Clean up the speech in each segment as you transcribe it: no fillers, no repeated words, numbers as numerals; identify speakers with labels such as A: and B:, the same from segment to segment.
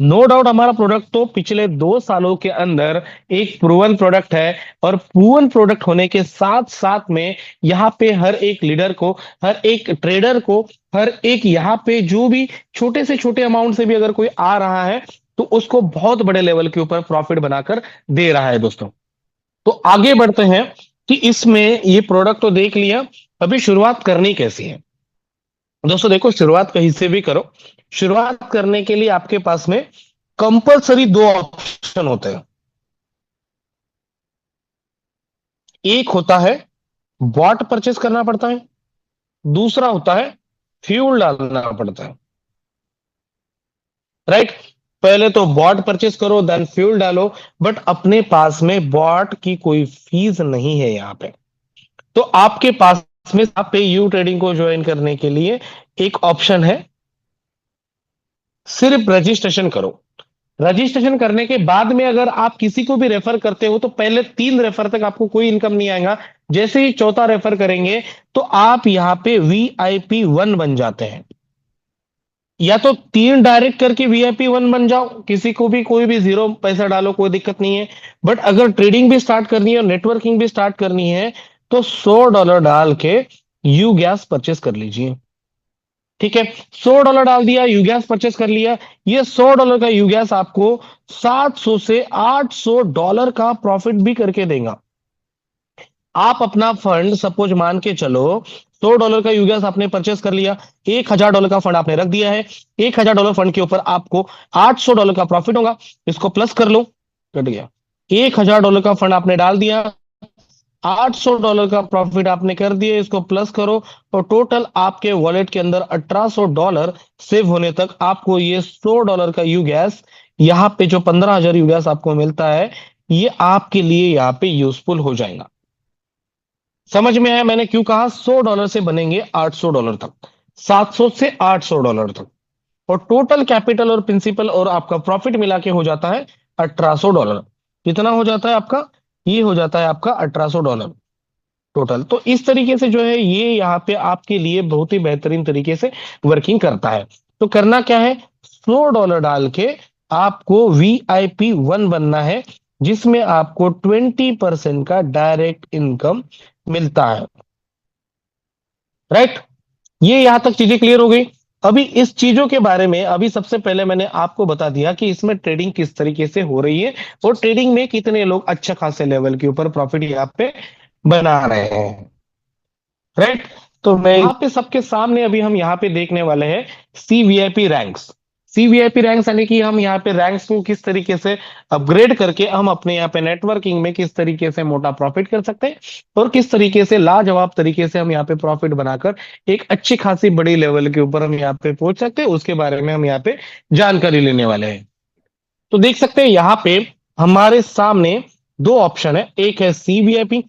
A: No doubt हमारा product तो पिछले 2 सालों के अंदर एक प्रूवन प्रोडक्ट है, और प्रूवन प्रोडक्ट होने के साथ साथ में यहाँ पे हर एक लीडर को, हर एक ट्रेडर को, हर एक यहाँ पे जो भी छोटे से छोटे अमाउंट से भी अगर कोई आ रहा है तो उसको बहुत बड़े लेवल के ऊपर प्रॉफिट बनाकर दे रहा है दोस्तों। तो आगे बढ़ते हैं कि इसमें ये प्रोडक्ट तो देख लिया, अभी शुरुआत करनी कैसी है। दोस्तों देखो, शुरुआत कहीं से भी करो। शुरुआत करने के लिए आपके पास में कंपलसरी 2 ऑप्शन होते हैं। एक होता है बॉट परचेस करना पड़ता है, दूसरा होता है फ्यूल डालना पड़ता है। राइट। पहले तो बॉट परचेस करो देन फ्यूल डालो, बट अपने पास में बॉट की कोई फीस नहीं है यहां पे। तो आपके पास में आप पे यू ट्रेडिंग को ज्वाइन करने के लिए एक ऑप्शन है, सिर्फ रजिस्ट्रेशन करो। रजिस्ट्रेशन करने के बाद में अगर आप किसी को भी रेफर करते हो तो पहले 3 रेफर तक आपको कोई इनकम नहीं आएगा। जैसे ही चौथा रेफर करेंगे तो आप यहां पे VIP 1 बन जाते हैं। या तो 3 डायरेक्ट करके VIP 1 बन जाओ, किसी को भी कोई भी 0 पैसा डालो, कोई दिक्कत नहीं है। बट अगर ट्रेडिंग भी स्टार्ट करनी है और नेटवर्किंग भी स्टार्ट करनी है तो $100 डाल के यू गैस परचेस कर लीजिए। ठीक है, $100 डाल दिया, यूगैस परचेस कर लिया। ये $100 का यूगैस आपको 700 से $800 का प्रॉफिट भी करके देगा। आप अपना फंड सपोज मान के चलो, $100 का यूगैस आपने परचेस कर लिया, $1000 का फंड आपने रख दिया है। $1000 फंड के ऊपर आपको $800 का प्रॉफिट होगा। इसको प्लस कर लो, कट गया। $1000 का फंड आपने डाल दिया, $800 का प्रॉफिट आपने कर दिया, इसको प्लस करो, और टोटल आपके वॉलेट के अंदर $1800 सेव होने तक आपको ये $100 का यू गैस, यहाँ पे जो 15,000 यू गैस आपको मिलता है, ये आपके लिए यहाँ पे यूजफुल हो जाएगा। समझ में आया मैंने क्यों कहा? $100 से बनेंगे $800 तक, 700 से $800 तक, और टोटल कैपिटल और प्रिंसिपल और आपका प्रॉफिट मिला के हो जाता है $1800। कितना हो जाता है आपका? ये हो जाता है आपका $1800 टोटल। तो इस तरीके से जो है ये यहाँ पे आपके लिए बहुत ही बेहतरीन तरीके से वर्किंग करता है। तो करना क्या है, $100 डाल के आपको VIP 1 बनना है, जिसमें आपको 20% का डायरेक्ट इनकम मिलता है। राइट। ये यहां तक चीजें क्लियर हो गई। अभी इस चीजों के बारे में, अभी सबसे पहले मैंने आपको बता दिया कि इसमें ट्रेडिंग किस तरीके से हो रही है और ट्रेडिंग में कितने लोग अच्छा खासे लेवल के ऊपर प्रॉफिट यहाँ पे बना रहे हैं। राइट। तो मैं यहाँ पे सबके सामने अभी हम यहाँ पे देखने वाले हैं CVIP रैंक्स। CVIP रैंक्स यानी कि हम यहाँ पे रैंक्स को किस तरीके से अपग्रेड करके हम अपने यहाँ पे नेटवर्किंग में किस तरीके से मोटा प्रॉफिट कर सकते हैं, और किस तरीके से लाजवाब तरीके से हम यहाँ पे प्रॉफिट बनाकर एक अच्छी खासी बड़ी लेवल के ऊपर हम यहाँ पे पहुंच सकते हैं, उसके बारे में हम यहाँ पे जानकारी लेने वाले हैं। तो देख सकते हैं यहाँ पे हमारे सामने 2 ऑप्शन है, एक है CVIP,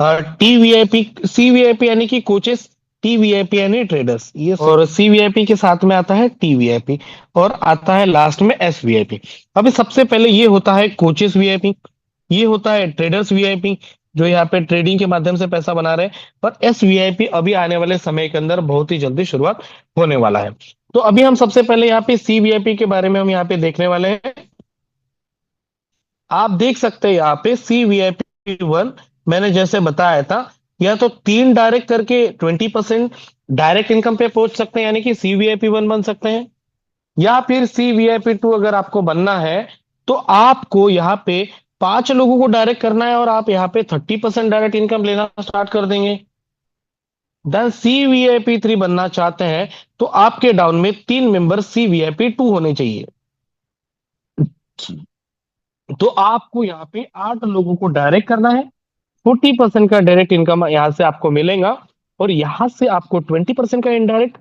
A: TVIP। CVIP यानी कि कोचेस, TVIP यानी ट्रेडर्स, ये और CVIP के साथ में आता है TVIP, और आता है लास्ट में SVIP। अभी सबसे पहले ये होता है कोचेस VIP, ये होता है ट्रेडर्स VIP, जो यहाँ पे ट्रेडिंग के माध्यम से पैसा बना रहे हैं। और SVIP अभी आने वाले समय के अंदर बहुत ही जल्दी शुरुआत होने वाला है। तो अभी हम सबसे पहले यहाँ पे CVIP के बारे में हम यहाँ पे देखने वाले हैं। आप देख सकते हैं यहाँ पे CVIP 1, मैंने जैसे बताया था, या तो 3 डायरेक्ट करके 20% डायरेक्ट इनकम पे पहुंच सकते हैं, यानी कि CVIP 1 बन सकते हैं। या फिर CVIP 2 अगर आपको बनना है तो आपको यहाँ पे 5 लोगों को डायरेक्ट करना है और आप यहाँ पे 30% डायरेक्ट इनकम लेना स्टार्ट कर देंगे। देन CVIP 3 बनना चाहते हैं तो आपके डाउन में 3 मेंबर CVIP 2 होने चाहिए। तो आपको यहाँ पे 8 लोगों को डायरेक्ट करना है, 40% का डायरेक्ट इनकम यहां से आपको मिलेगा, और यहां से आपको 20% का इनडायरेक्ट,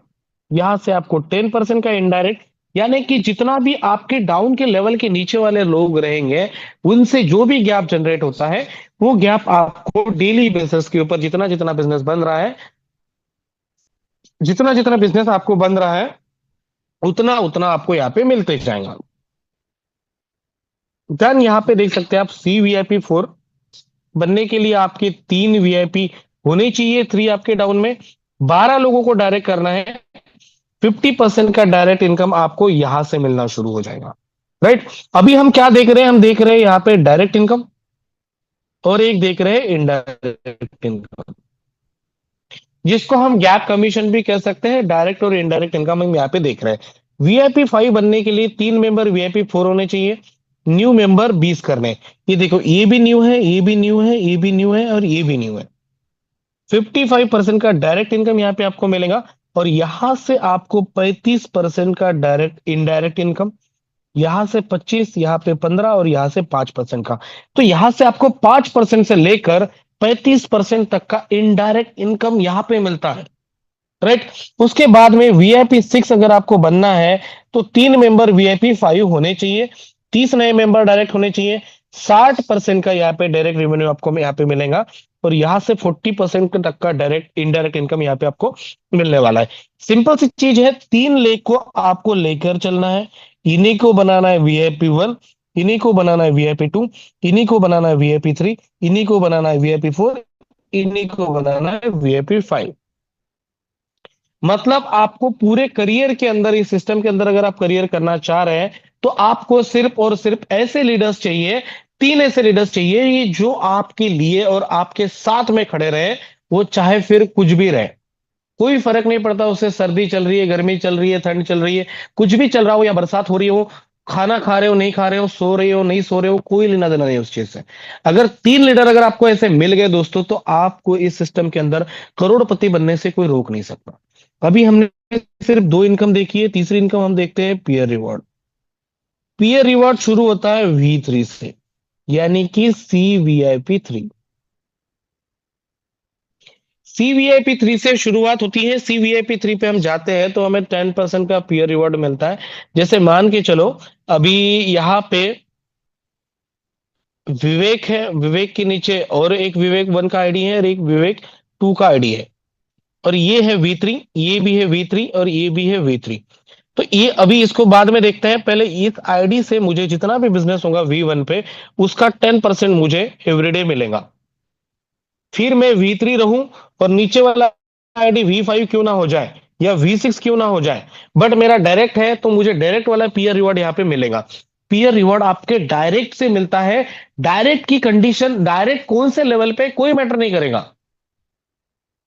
A: यहां से आपको 10% का इनडायरेक्ट। यानी कि जितना भी आपके डाउन के लेवल के नीचे वाले लोग रहेंगे, उनसे जो भी गैप जनरेट होता है, वो गैप आपको डेली बेसिस के ऊपर जितना जितना बिजनेस बन रहा है, जितना जितना बिजनेस आपको बन रहा है, उतना उतना आपको यहाँ पे मिलते जाएगा। देन यहाँ पे देख सकते हैं आप CVIP 4 बनने के लिए आपके 3 VIP होने चाहिए, 3 आपके डाउन में, 12 लोगों को डायरेक्ट करना है, 50% का डायरेक्ट इनकम आपको यहां से मिलना शुरू हो जाएगा। राइट। अभी हम क्या देख रहे हैं, हम देख रहे हैं यहाँ पे डायरेक्ट इनकम और एक देख रहे हैं इनडायरेक्ट इनकम, जिसको हम गैप कमीशन भी कह सकते हैं। डायरेक्ट और इनडायरेक्ट इनकम हम यहाँ पे देख रहे हैं। VIP 5 बनने के लिए 3 मेंबर VIP 4 होने चाहिए, न्यू मेंबर 20 करने। ये देखो, ये भी न्यू है, ये भी न्यू है, ये भी न्यू है और ये भी न्यू है। 55% का डायरेक्ट इनकम यहाँ पे आपको मिलेगा और यहां से आपको 35% का डायरेक्ट इनडायरेक्ट इनकम, यहां से 25, यहाँ पे 15 और यहां से 5% का। तो यहां से आपको 5% से लेकर 35% तक का इनडायरेक्ट इनकम यहां पे मिलता है। राइट। उसके बाद में VIP 6 अगर आपको बनना है तो 3 मेंबर VIP 5 होने चाहिए, 30 नए मेंबर डायरेक्ट होने चाहिए, 60% का यहाँ पे डायरेक्ट रेवेन्यू आपको यहाँ पे मिलेगा और यहाँ से 40% तक का डायरेक्ट इनडायरेक्ट इनकम यहाँ पे आपको मिलने वाला है। सिंपल सी चीज है, 3 लेख को आपको लेकर चलना है। इन्हीं को बनाना है VIP 1, इन्हीं को बनाना है VIP 2, इन्हीं को बनाना है VIP 3, इन्हीं को बनाना है VIP 4, इन्हीं को बनाना है VIP 5। मतलब आपको पूरे करियर के अंदर, इस सिस्टम के अंदर अगर आप करियर करना चाह रहे हैं तो आपको सिर्फ और सिर्फ ऐसे लीडर्स चाहिए, 3 ऐसे लीडर्स चाहिए ये जो आपके लिए और आपके साथ में खड़े रहे। वो चाहे फिर कुछ भी रहे, कोई फर्क नहीं पड़ता उसे, सर्दी चल रही है, गर्मी चल रही है, ठंड चल रही है, कुछ भी चल रहा हो या बरसात हो रही हो, खाना खा रहे हो नहीं खा रहे हो, सो रहे हो नहीं सो रहे हो, कोई लेना देना नहीं उस चीज से। अगर 3 लीडर अगर आपको ऐसे मिल गए दोस्तों, तो आपको इस सिस्टम के अंदर करोड़पति बनने से कोई रोक नहीं सकता। अभी हमने सिर्फ 2 इनकम देखी है, तीसरी इनकम हम देखते हैं पीयर रिवॉर्ड। पीयर रिवॉर्ड शुरू होता है V3 से, यानी कि CVIP 3। CVIP 3 से शुरुआत होती है। CVIP 3 पे हम जाते हैं तो हमें 10% का पीयर रिवॉर्ड मिलता है। जैसे मान के चलो, अभी यहाँ पे विवेक है, विवेक के नीचे और एक विवेक 1 का आईडी है और एक विवेक 2 का आईडी है, और ये है V3, ये भी है V3 और ये भी है V3। तो ये अभी इसको बाद में देखते हैं, पहले इस आईडी से मुझे जितना भी बिजनेस होगा V1 पे, उसका 10% मुझे एवरीडे मिलेगा। फिर मैं V3 रहूं और नीचे वाला आईडी V5 क्यों ना हो जाए या V6 क्यों ना हो जाए, बट मेरा डायरेक्ट है तो मुझे डायरेक्ट वाला पीयर रिवॉर्ड यहाँ पे मिलेगा। पीयर रिवॉर्ड आपके डायरेक्ट से मिलता है। डायरेक्ट की कंडीशन, डायरेक्ट कौन से लेवल पे कोई मैटर नहीं करेगा।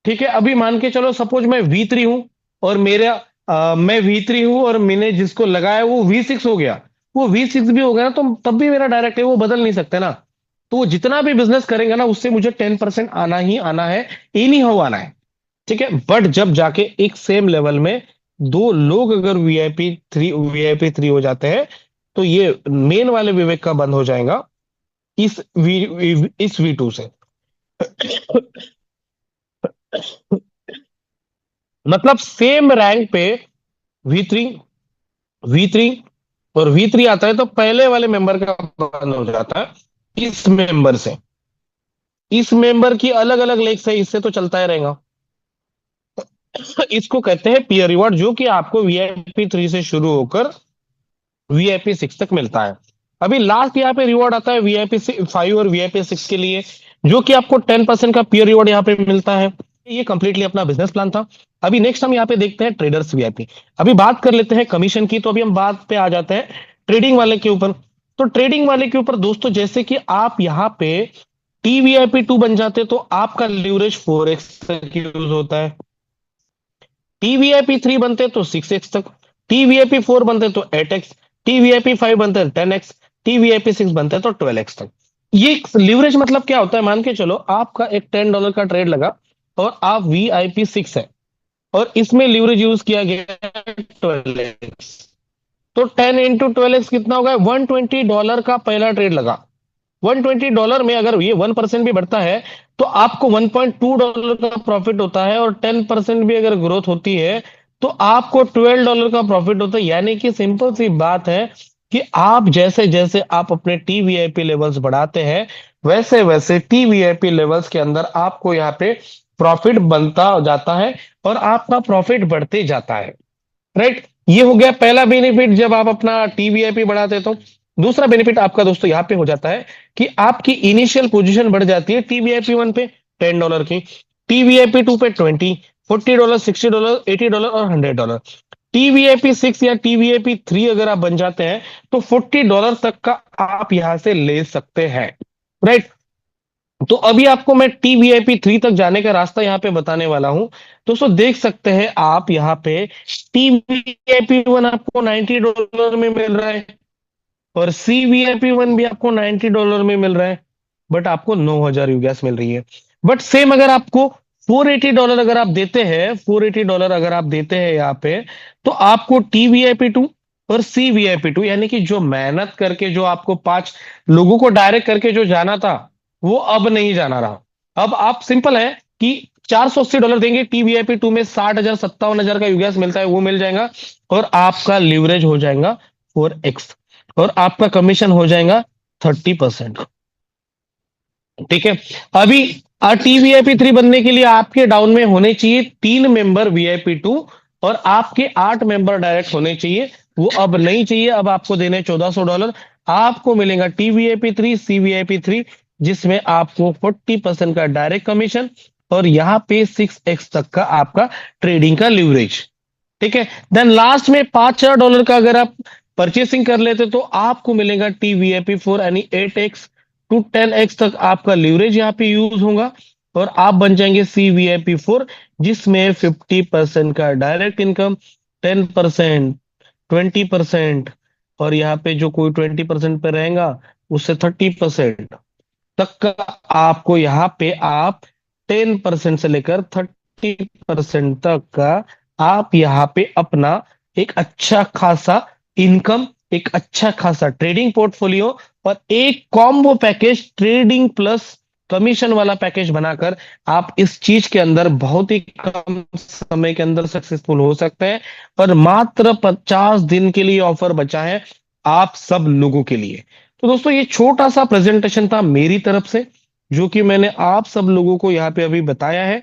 A: ठीक है, अभी मान के चलो सपोज मैं V3 हूं और मैं V3 हूं और मैंने जिसको लगाया वो V6 हो गया, वो V6 भी हो गया ना, तो तब भी मेरा डायरेक्ट है, वो बदल नहीं सकते ना। तो वो जितना भी बिजनेस करेंगे ना, उससे मुझे 10% आना ही आना है, एनी हाउ आना है। ठीक है, बट जब जाके एक सेम लेवल में 2 लोग अगर VIP 3 हो जाते हैं, तो ये मेन वाले विवेक का बंद हो जाएगा इस V2 से। मतलब सेम रैंक पे V3, V3 और V3 आता है तो पहले वाले मेंबर का बंद हो जाता है इस मेंबर से। इस मेंबर की अलग अलग लेग से इससे तो चलता ही रहेगा। इसको कहते हैं पीयर रिवॉर्ड, जो कि आपको VIP 3 से शुरू होकर VIP 6 तक मिलता है। अभी लास्ट यहाँ पे रिवॉर्ड आता है VIP 5 और VIP 6 के लिए, जो कि आपको 10% का पीयर रिवॉर्ड यहाँ पे मिलता है। ये कंप्लीटली अपना बिजनेस प्लान था। अभी नेक्स्ट हम यहाँ पे देखते हैं ट्रेडर्स VIP। अभी बात कर लेते हैं कमीशन की, तो अभी हम बात पे आ जाते हैं ट्रेडिंग वाले के ऊपर। तो ट्रेडिंग वाले के ऊपर दोस्तों, जैसे कि आप यहाँ पे TVIP 2 बन जाते तो आपका लीवरेज 4x तक यूज होता है। TVIP 3 बनते तो 6x तक, TVIP 4 बनते तो 8x, TVIP 5 बनते तो 10x, TVIP 6 बनते तो 12x तक। ये लीवरेज मतलब क्या होता है, मान के चलो आपका एक $10 का ट्रेड लगा और आप VIP 6 है और इसमें लीवरेज यूज किया गया 12x, तो 10 × 12x कितना होगा, $120 का पहला ट्रेड लगा। $120 में अगर ये 1% भी बढ़ता है तो आपको $1.2 का प्रॉफिट होता है, और 10% भी अगर ग्रोथ होती है तो आपको $12 का प्रॉफिट होता है। यानी कि सिंपल सी बात है कि आप जैसे जैसे आप अपने TVIP लेवल्स बढ़ाते हैं, वैसे वैसे TVIP लेवल्स के अंदर आपको यहाँ पे प्रॉफिट बनता जाता है और आपका प्रॉफिट बढ़ते जाता है। राइट, ये हो गया पहला बेनिफिट जब आप अपना TVIP बढ़ाते हैं तो। दूसरा बेनिफिट आपका दोस्तों यहाँ पे हो जाता है कि आपकी इनिशियल पोजीशन बढ़ जाती है TVIP 1 पे $10 की, TVIP 2 पे 20, $40, $60, $80 और $100। TVIP 6 या TVIP 3 अगर आप बन जाते हैं तो $40 तक का आप यहां से ले सकते हैं, राइट। तो अभी आपको मैं TVIP 3 तक जाने का रास्ता यहाँ पे बताने वाला हूं। दोस्तों देख सकते हैं आप यहाँ पे TVIP 1 आपको $90 में मिल रहा है और CVIP 1 भी आपको $90 में मिल रहा है, बट आपको 9,000 यूगैस मिल रही है। बट सेम अगर आपको $480 अगर आप देते हैं, $480 अगर आप देते हैं यहाँ पे, तो आपको TVIP 2 और CVIP 2 यानी कि जो मेहनत करके जो आपको 5 लोगों को डायरेक्ट करके जो जाना था वो अब नहीं जाना रहा। अब आप सिंपल है कि $480 देंगे, TVIP 2 में 60,000 57,000 का यूगैस मिलता है वो मिल जाएगा और आपका लीवरेज हो जाएगा 4x और आपका कमीशन हो जाएगा 30%। ठीक है। अभी TVIP 3 बनने के लिए आपके डाउन में होने चाहिए 3 मेंबर VIP 2 और आपके 8 मेंबर डायरेक्ट होने चाहिए, वो अब नहीं चाहिए। अब आपको देने $1,400, आपको मिलेगा TVIP 3 CVIP 3 जिसमें आपको 40% का डायरेक्ट कमीशन और यहाँ पे 6x तक का आपका ट्रेडिंग का लीवरेज। ठीक है। देन लास्ट में $5,000 का अगर आप परचेसिंग कर लेते तो आपको मिलेगा TVIP 4 यानी 8x टू 10x तक आपका लीवरेज यहाँ पे यूज होगा और आप बन जाएंगे CVIP 4 जिसमें 50% का डायरेक्ट इनकम, 10%, 20% और यहाँ पे जो कोई 20% पे रहेगा उससे 30% तक का आपको यहाँ पे आप 10% से लेकर 30% तक का आप यहाँ पे अपना एक अच्छा खासा इनकम, एक अच्छा खासा ट्रेडिंग पोर्टफोलियो और एक combo package trading plus commission वाला पैकेज बनाकर आप इस चीज के अंदर बहुत ही कम समय के अंदर सक्सेसफुल हो सकते हैं। और मात्र 50 दिन के लिए ऑफर बचा है आप सब लोगों के लिए। तो दोस्तों ये छोटा सा प्रेजेंटेशन था मेरी तरफ से जो कि मैंने आप सब लोगों को यहाँ पे अभी बताया है।